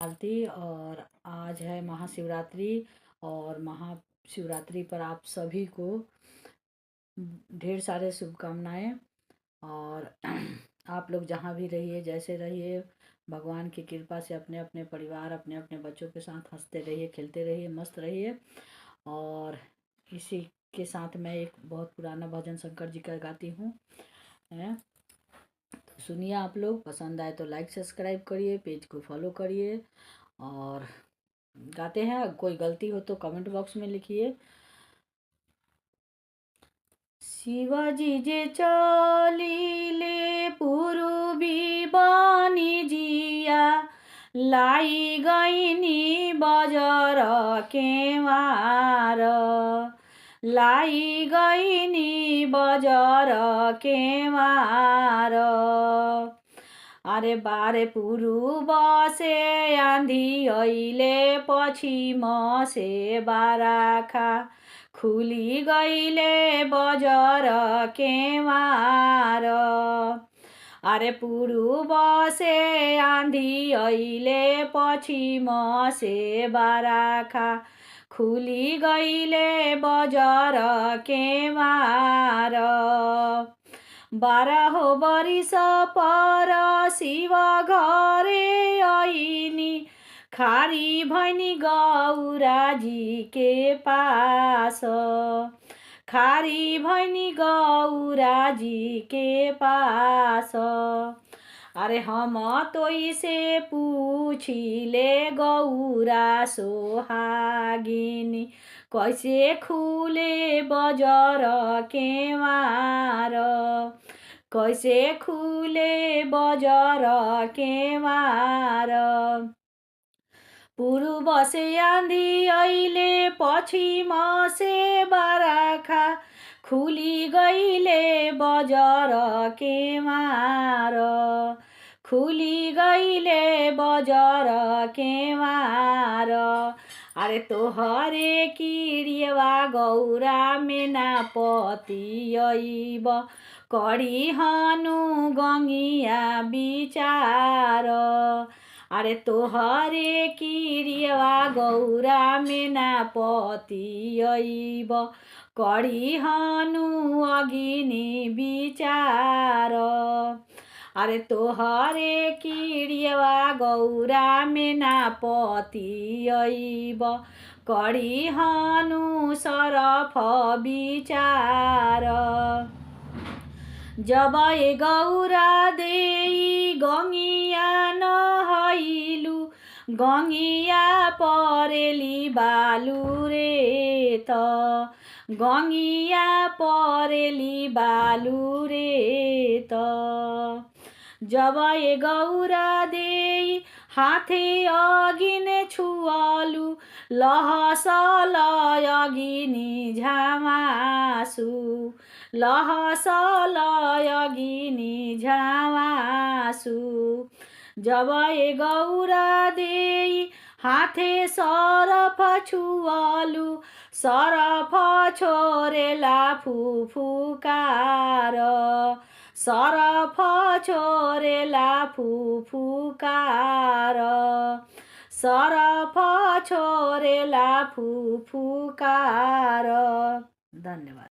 आरती। और आज है महाशिवरात्रि, और महाशिवरात्रि पर आप सभी को ढेर सारे शुभकामनाएं। और आप लोग जहाँ भी रहिए, जैसे रहिए, भगवान की कृपा से अपने अपने परिवार, अपने अपने बच्चों के साथ हंसते रहिए, खेलते रहिए, मस्त रहिए। और इसी के साथ मैं एक बहुत पुराना भजन शंकर जी का गाती हूँ, तो सुनिए। आप लोग पसंद आए तो लाइक सब्सक्राइब करिए, पेज को फॉलो करिए। और गाते हैं, कोई गलती हो तो कमेंट बॉक्स में लिखिए। शिवाजी जे चलिले पूर्वी बानी जिया, लाई गईनी बजर केवार, लाई गईनी बजर केवार। अरे बारे पूर्व से आंधी अहिले पश्चिम से बाराखा, खुली गईले बजर केवार। अरे पूर्व से आंधी अहिले पश्चिम से बाराखा, खुली गईले बजर केवार। 12 बरिस पर शिव घरे ऐनी, खारी भैनी गौराजी के पास, खारी भैनी गौराजी के पास। अरे हम तोई से पूछिले गौरा सोहागिनी, कैसे खुले बजर केवार, कैसे खुले बजर केवार। पूर्व से आंधी अहिले पश्चिम से बाराखा, खुली गईले बजर केवार, खुली गईले बजर केवार। अरे तोहरे किरियवा गौरा मेना पति अइब, कड़ी हनु गंगिया विचार। अरे तोहरे किरियवा गौरा मेना पति अइब, कड़ी हनु अगिनी विचार। अरे तोहरे किरियवा गौरा मेना पति अइब, कड़ी हनु सरफ विचार। जब ए गौरा देई गंगिया नहैलु, गंगिया परेली बालु रे त, गंगिया परेली बालु रे त। जब ए गौरा देई हाथे अगिने छुअलु, लहसल अगिनी झामासु, लहसल अगिनी झामासु। जब ए गौरा देई हाथे सरफ छुअलु, सरफ छोरेला फुफुकार, सरफ छोरेला फुफुकार, सरफ छोरेला फुफुकार। धन्यवाद।